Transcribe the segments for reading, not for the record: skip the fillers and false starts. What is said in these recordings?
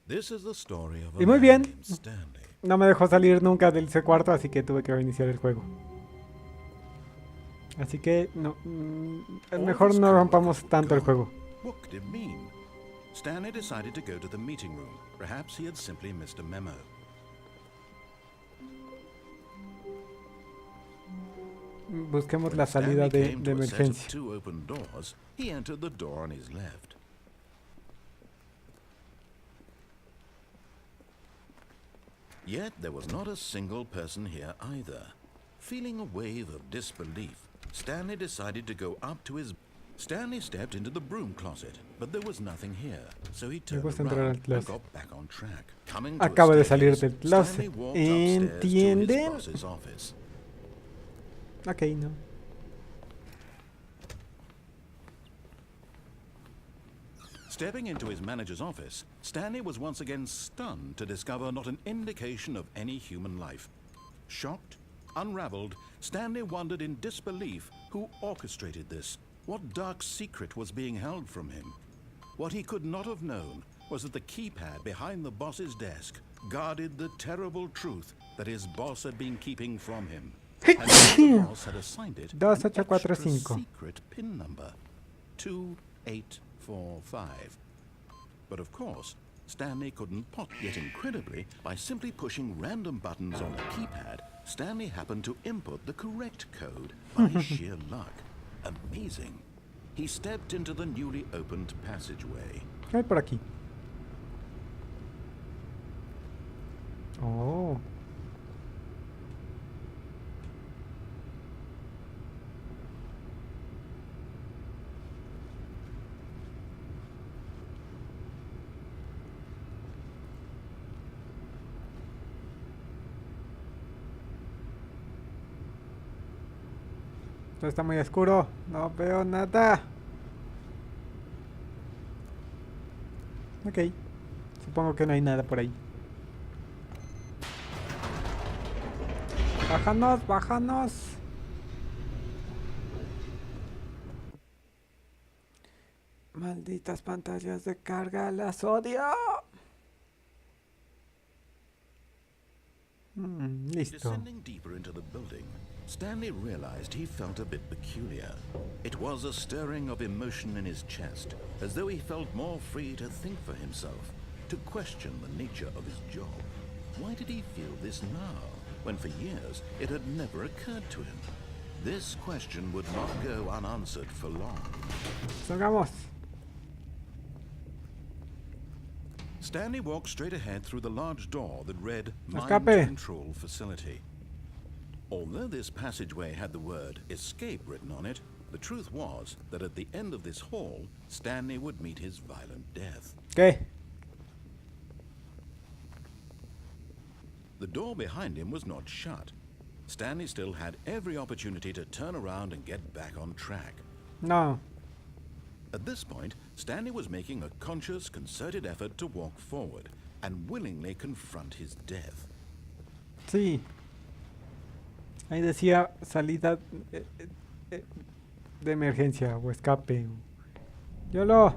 This is the story of Y a muy man bien. named Stanley. No me dejó salir nunca del C4, así que tuve que reiniciar el juego. Así que no, mejor no rompamos tanto el juego. What could it mean? Stanley decided to go to the meeting room. Perhaps he had simply missed a memo. Busquemos la salida de emergencia. Two open doors. He entered the door on his left. Yet there was not a single person here either. Feeling a wave of disbelief, Stanley decided to go up to his... Stanley stepped into the broom closet, but there was nothing here, so he turned around and got back on track. Acabo de salir del closet. ¿Entienden? Ok, no. Stepping into his manager's office, Stanley was once again stunned to discover not an indication of any human life. Shocked, unraveled, Stanley wondered in disbelief who orchestrated this. What dark secret was being held from him? What he could not have known was that the keypad behind the boss's desk guarded the terrible truth that his boss had been keeping from him. And the boss had assigned it an extra secret pin number, 2845. But of course, Stanley couldn't pot. Yet incredibly, by simply pushing random buttons on the keypad, Stanley happened to input the correct code by sheer luck. Amazing. He stepped into the newly opened passageway. ¿Qué hay por aquí? Oh. Todo está muy oscuro, no veo nada. Ok, supongo que no hay nada por ahí. Bájanos, bájanos. Malditas pantallas de carga, las odio. Listo. Descending deeper into the building, Stanley realized he felt a bit peculiar. It was a stirring of emotion in his chest, as though he felt more free to think for himself, to question the nature of his job. Why did he feel this now, when for years it had never occurred to him? This question would not go unanswered for long. Salgamos. Stanley walked straight ahead through the large door that read Mind Control Facility. Although this passageway had the word escape written on it, the truth was that at the end of this hall, Stanley would meet his violent death. ¿Qué? The door behind him was not shut. Stanley still had every opportunity to turn around and get back on track. No. At this point, Stanley was making a conscious, concerted effort to walk forward and willingly confront his death. Sí. Ahí decía salida de emergencia o escape. YOLO.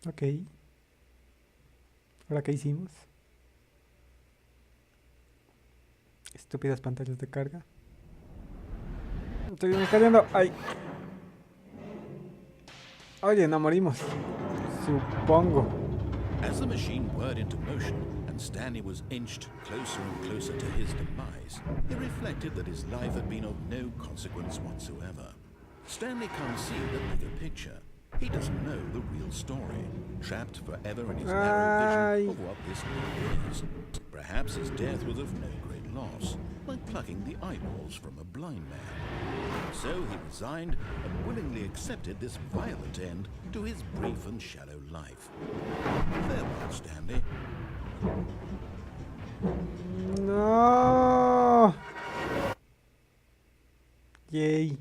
Ok. ¿Ahora qué hicimos? Estúpidas pantallas de carga. Estoy cayendo. ¡Ay! Oye, no morimos. Supongo. As the machine whirred into motion and Stanley was inched closer and closer to his demise, he reflected that his life had been of no consequence whatsoever. Stanley can't see the bigger picture. He doesn't know the real story, trapped forever in his narrow vision of what this life is. Perhaps his death was of no great loss, like plucking the eyeballs from a blind man. So he resigned and willingly accepted this violent end to his brief and shallow life. Farewell, Stanley. No. Yay.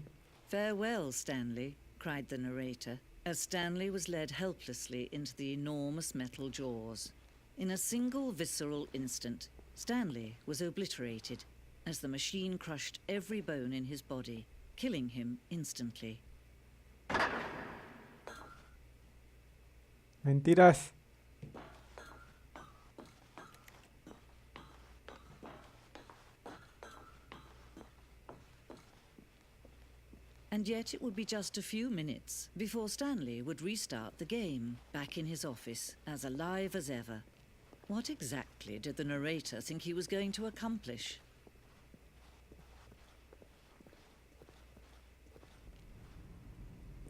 Farewell, Stanley, cried the narrator, as Stanley was led helplessly into the enormous metal jaws. In a single visceral instant, Stanley was obliterated. as the machine crushed every bone in his body, killing him instantly. Mentiras. And yet it would be just a few minutes before Stanley would restart the game, back in his office, as alive as ever. What exactly did the narrator think he was going to accomplish?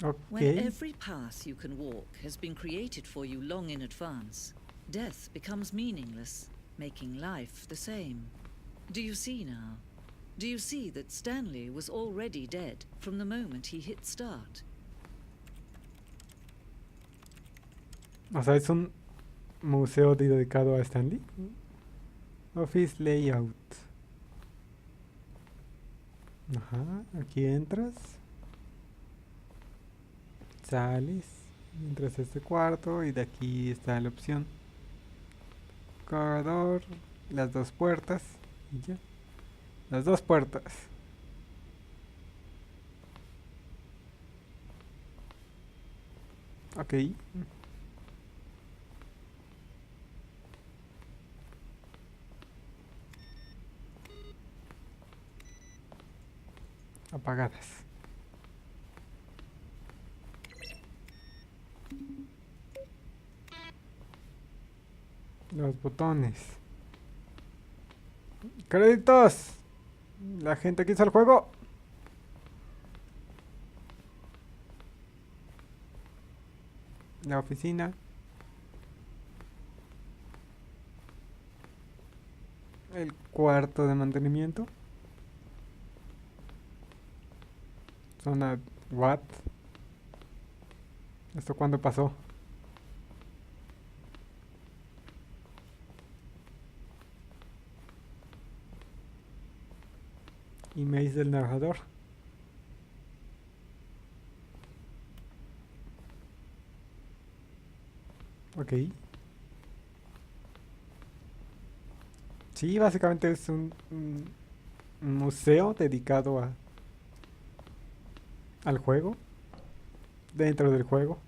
When Ok. every path you can walk has been created for you long in advance, death becomes meaningless, making life the same. Do you see now? Do you see that Stanley was already dead from the moment he hit start? O sea, es un museo dedicado a Stanley. Office layout. Ajá, aquí entras. Sales. Entras a este cuarto y de aquí está la opción. Corredor, las dos puertas y ya. Las dos puertas. Ok. Apagadas. Los botones. Créditos. La gente que hizo el juego. La oficina. El cuarto de mantenimiento. Zona what? ¿Esto cuándo pasó? Emails del narrador. Ok. Sí, básicamente es un museo dedicado al juego. Dentro del juego.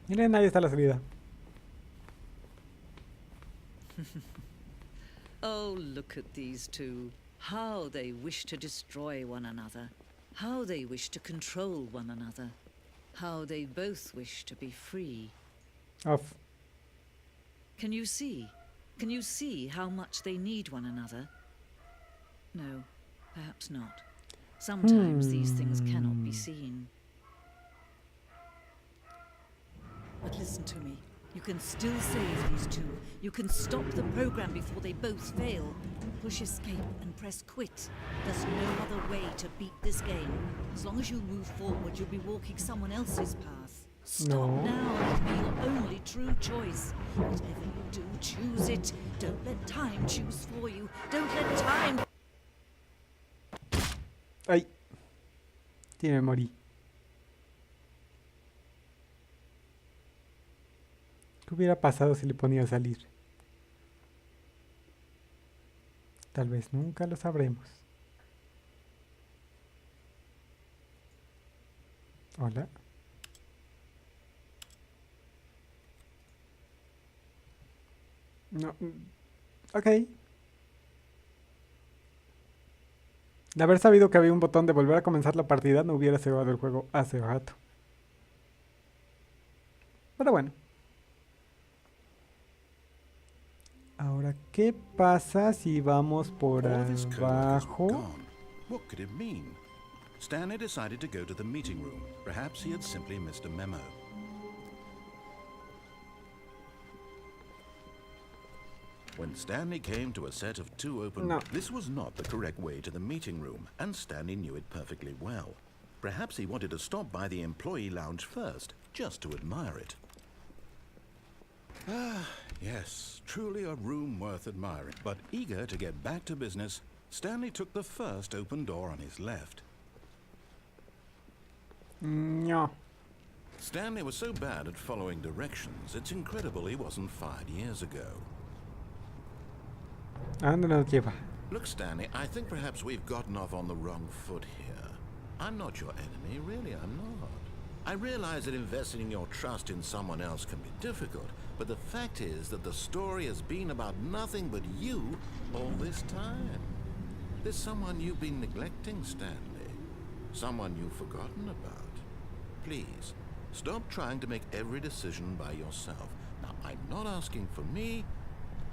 Miren, ahí está la salida. Oh, look at these two. How they wish to destroy one another. How they wish to control one another. How they both wish to be free. Off. Can you see? Can you see how much they need one another? No, perhaps not. Sometimes these things cannot be seen. But listen to me. You can still save these two. You can stop the program before they both fail. Push escape and press quit. There's no other way to beat this game. As long as you move forward, you'll be walking someone else's path. Stop No. now. It'll be your only true choice. Whatever you do, choose it. Don't let time choose for you. Don't let time... Ay. Sí, me morí. ¿Qué hubiera pasado si le ponía a salir? Tal vez nunca lo sabremos. Hola. No. Ok. De haber sabido que había un botón de volver a comenzar la partida, no hubiera cerrado el juego hace rato. Pero bueno. Ahora, ¿qué pasa si vamos por All this code was abajo? gone. What could it mean? Stanley decided to go to the meeting room. Perhaps he had simply missed a memo. When Stanley came to a set of two open... No. This was not the correct way to the meeting room, and Stanley knew it perfectly well. Perhaps he wanted to stop by the employee lounge first, just to admire it. Ah, yes, truly a room worth admiring. But eager to get back to business, Stanley took the first open door on his left. No. Stanley was so bad at following directions, it's incredible he wasn't fired years ago. ¿A dónde nos lleva? Look, Stanley, I think perhaps we've gotten off on the wrong foot here. I'm not your enemy, really, I'm not. I realize that investing your trust in someone else can be difficult, but the fact is that the story has been about nothing but you all this time. There's someone you've been neglecting, Stanley. Someone you've forgotten about. Please, stop trying to make every decision by yourself. Now, I'm not asking for me,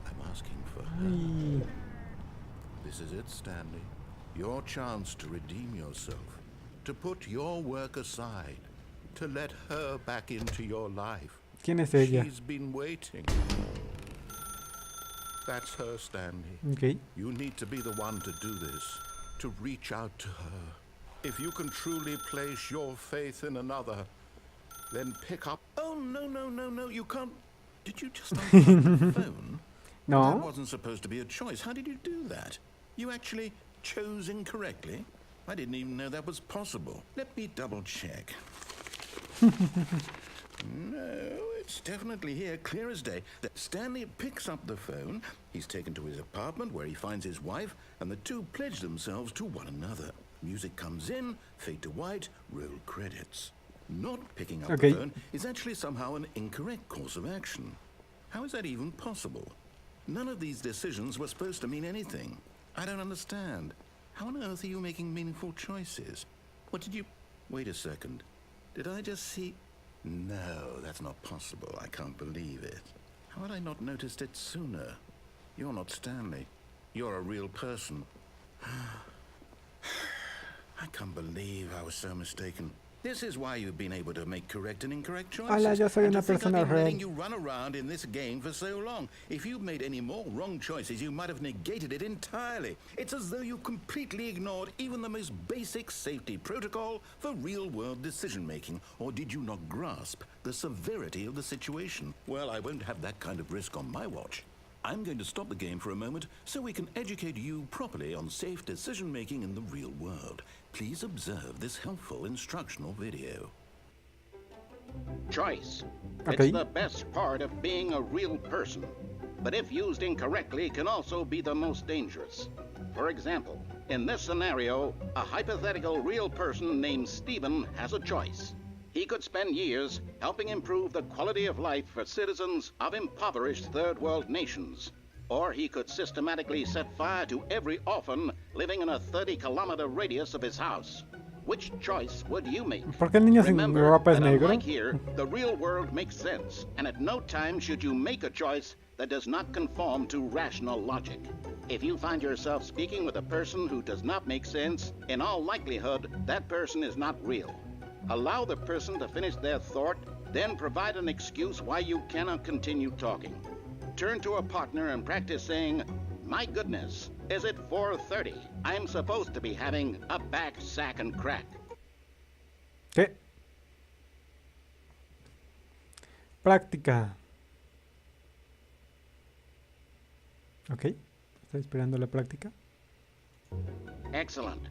I'm asking for her. This is it, Stanley. Your chance to redeem yourself. To put your work aside. To let her back into your life. ¿Quién es ella? She's been waiting. That's her, Stanley. Ok. You need to be the one to do this. To reach out to her. If you can truly place your faith in another, then pick up... Oh, no, you can't... Did you just unplug the phone? No. That wasn't supposed to be a choice. How did you do that? You actually chose incorrectly? I didn't even know that was possible. Let me double check. No, it's definitely here, clear as day. That Stanley picks up the phone, he's taken to his apartment where he finds his wife, and the two pledge themselves to one another. Music comes in, fade to white, roll credits. Not picking up the phone is actually somehow an incorrect course of action. How is that even possible? None of these decisions were supposed to mean anything. I don't understand. How on earth are you making meaningful choices? What did you... Wait a second. Did I just see... No, that's not possible. I can't believe it. How had I not noticed it sooner? You're not Stanley. You're a real person. I can't believe I was so mistaken. This is why you've been able to make correct and incorrect choices. Hola, yo soy And una to think persona I've been real. letting you run around in this game for so long. If you'd made any more wrong choices, you might have negated it entirely. It's as though you completely ignored even the most basic safety protocol for real-world decision-making. Or did you not grasp the severity of the situation? Well, I won't have that kind of risk on my watch. I'm going to stop the game for a moment so we can educate you properly on safe decision-making in the real world. Please observe this helpful instructional video. Choice. Okay. It's the best part of being a real person, but if used incorrectly can also be the most dangerous. For example, in this scenario, a hypothetical real person named Stephen has a choice. He could spend years helping improve the quality of life for citizens of impoverished third world nations. Or he could systematically set fire to every orphan living in a 30-kilometer radius of his house. Which choice would you make? ¿Por qué el niño sin Remember ropa es that negro? unlike here, the real world makes sense, and at no time should you make a choice that does not conform to rational logic. If you find yourself speaking with a person who does not make sense, in all likelihood, that person is not real. Allow the person to finish their thought, then provide an excuse why you cannot continue talking. Turn to a partner and practice saying, "My goodness, is it 4:30? I'm supposed to be having a back, sack, and crack." ¿Qué? Práctica. Ok. Estoy esperando la práctica. Excellent.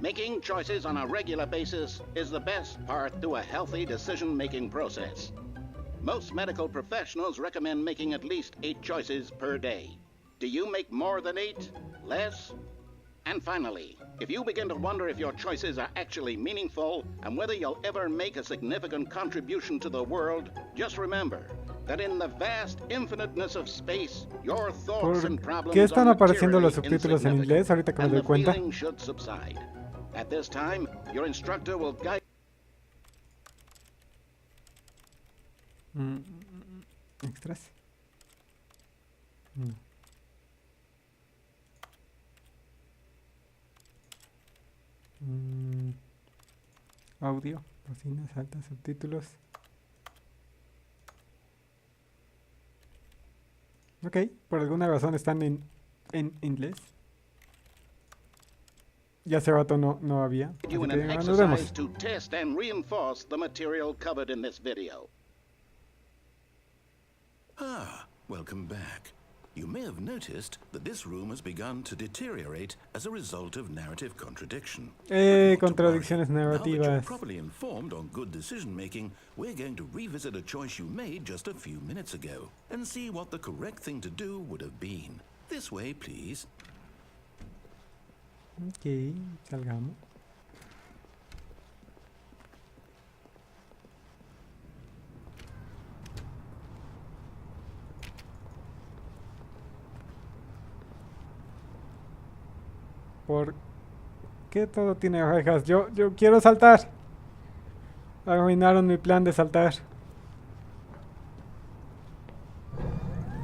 Making choices on a regular basis is the best part to a healthy decision-making process. Most medical professionals recommend making at least 8 choices per day. Do you make more than 8? Less? And finally, if you begin to wonder if your choices are actually meaningful and whether you'll ever make a significant contribution to the world, just remember that in the vast infiniteness of space, your thoughts and ¿Por problems qué están are apareciendo los materially subtítulos en inglés ahorita que me and doy the cuenta? feeling should subside. At this time, your instructor will guide. Extras. No. Audio, bocinas altas, subtítulos. Ok, por alguna razón están en inglés. Ya hace rato no había. Así You in que an nos vemos. exercise to test and reinforce the material covered in this video. Ah, welcome back. You may have noticed that this room has begun to deteriorate as a result of narrative contradiction. But not to Contradicciones worry. Now that you're narrativas. properly informed on good decision-making, we're going to revisit a choice you made just a few minutes ago and see what the correct thing to do would have been. This way, please. Ok, salgamos. ¿Por qué todo tiene orejas? Yo quiero saltar. Arruinaron mi plan de saltar.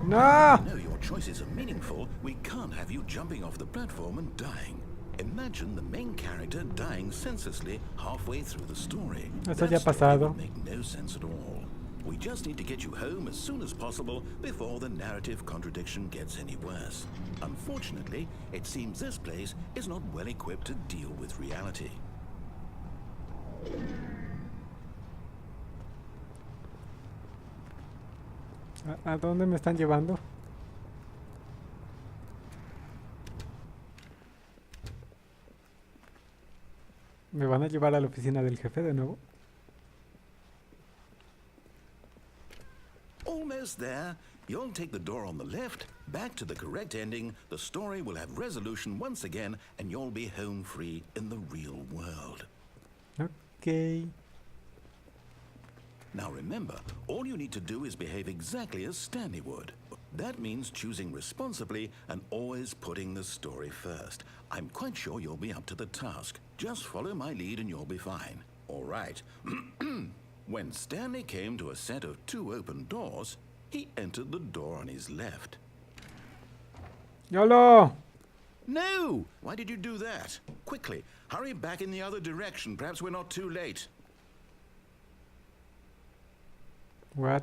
¡No! If you know your choices are meaningful, we can't have you jumping off the platform and dying. Imagine the main character dying senselessly halfway through the story. Eso ya ha That story pasado. would make no sense at all. We just need to get you home as soon as possible before the narrative contradiction gets any worse. Unfortunately, it seems this place is not well equipped to deal with reality. ¿A dónde me están llevando? ¿Me van a llevar a la oficina del jefe de nuevo? Almost there. You'll take the door on the left, back to the correct ending, the story will have resolution once again, and you'll be home free in the real world. Ok. Now remember, all you need to do is behave exactly as Stanley would. That means choosing responsibly and always putting the story first. I'm quite sure you'll be up to the task. Just follow my lead and you'll be fine. All right. When Stanley came to a set of 2 open doors, he entered the door on his left. ¡YOLO! No! Why did you do that? Quickly, hurry back in the other direction. Perhaps we're not too late. What?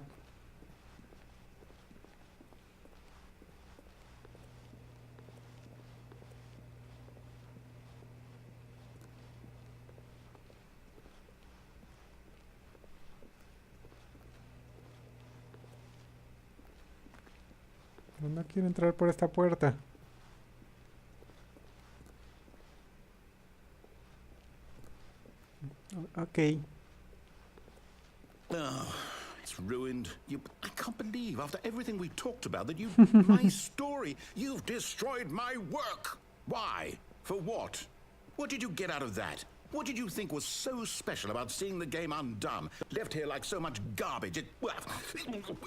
No quiero entrar por esta puerta. Ok. Oh, it's ruined. I can't believe, after everything we talked about, that my story, you've destroyed my work. Why? For what? What did you get out of that? What did you think was so special about seeing the game undone, left here like so much garbage?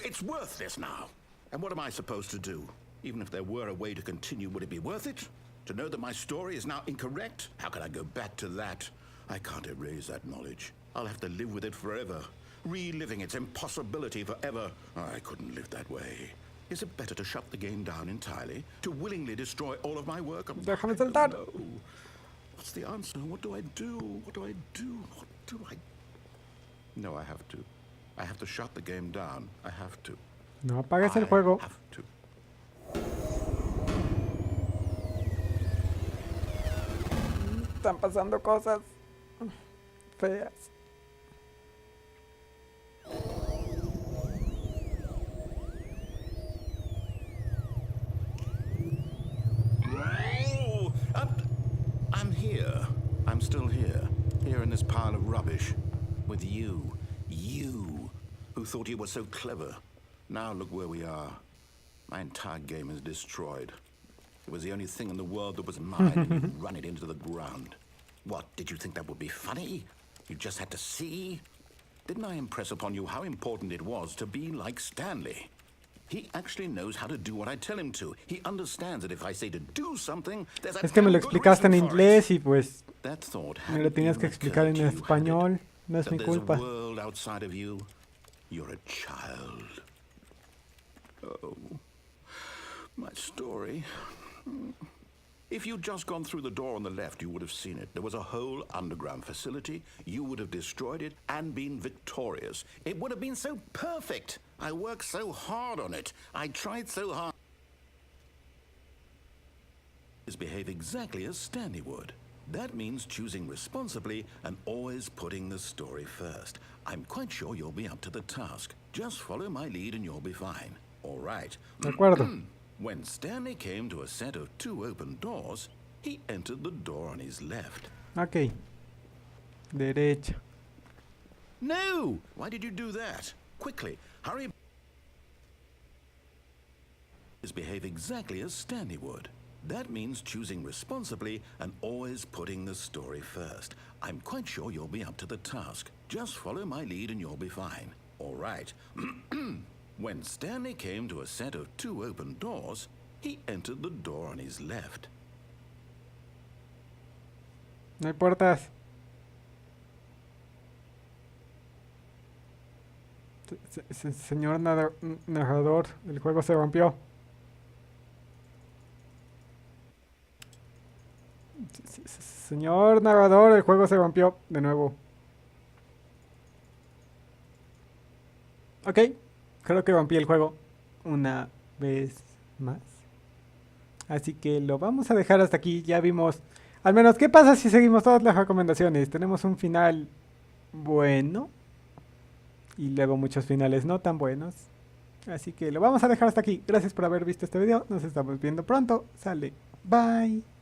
It's worthless now. And what am I supposed to do? Even if there were a way to continue, would it be worth it? To know that my story is now incorrect? How can I go back to that? I can't erase that knowledge. I'll have to live with it forever, reliving its impossibility forever. I couldn't live that way. Is it better to shut the game down entirely? To willingly destroy all of my work? Déjame saltar. No. What's the answer? What do I do? What do I do? What do I... No, I have to. I have to shut the game down. I have to. No apagues el juego. I have to. Están pasando cosas feas. Oh, I'm here. I'm still here. Here in this pile of rubbish. With you. You. Who thought you were so clever. Now look where we are. My entire game is destroyed. It was the only thing in the world that was mine, and you run it into the ground. What, did you think that would be funny? You just had to see? Didn't I impress upon you how important it was to be like Stanley? He actually knows how to do what I tell him to. He understands that if I say to do something, there's a Es que me lo damn good explicaste en reason for it. inglés y pues That thought me lo hadn't tenías even que explicar en occurred to you, had it? español. No es That mi there's culpa. a world outside of you. You're a child. Oh, my story. If you'd just gone through the door on the left, you would have seen it. There was a whole underground facility. You would have destroyed it and been victorious. It would have been so perfect. I worked so hard on it. I tried so hard. Behave exactly as Stanley would. That means choosing responsibly and always putting the story first. I'm quite sure you'll be up to the task. Just follow my lead and you'll be fine. All right. De acuerdo. When Stanley came to a set of 2 open doors, he entered the door on his left. Ok. Derecha. No! Why did you do that? Quickly, hurry. is behave exactly as Stanley would. That means choosing responsibly and always putting the story first. I'm quite sure you'll be up to the task. Just follow my lead and you'll be fine. All right. When Stanley came to a set of 2 open doors, he entered the door on his left. No hay puertas. Señor narrador, el juego se rompió. Señor narrador, el juego se rompió de nuevo. Ok, creo que rompí el juego una vez más. Así que lo vamos a dejar hasta aquí. Ya vimos, al menos, ¿qué pasa si seguimos todas las recomendaciones? Tenemos un final bueno y luego muchos finales no tan buenos. Así que lo vamos a dejar hasta aquí. Gracias por haber visto este video. Nos estamos viendo pronto. Sale. Bye.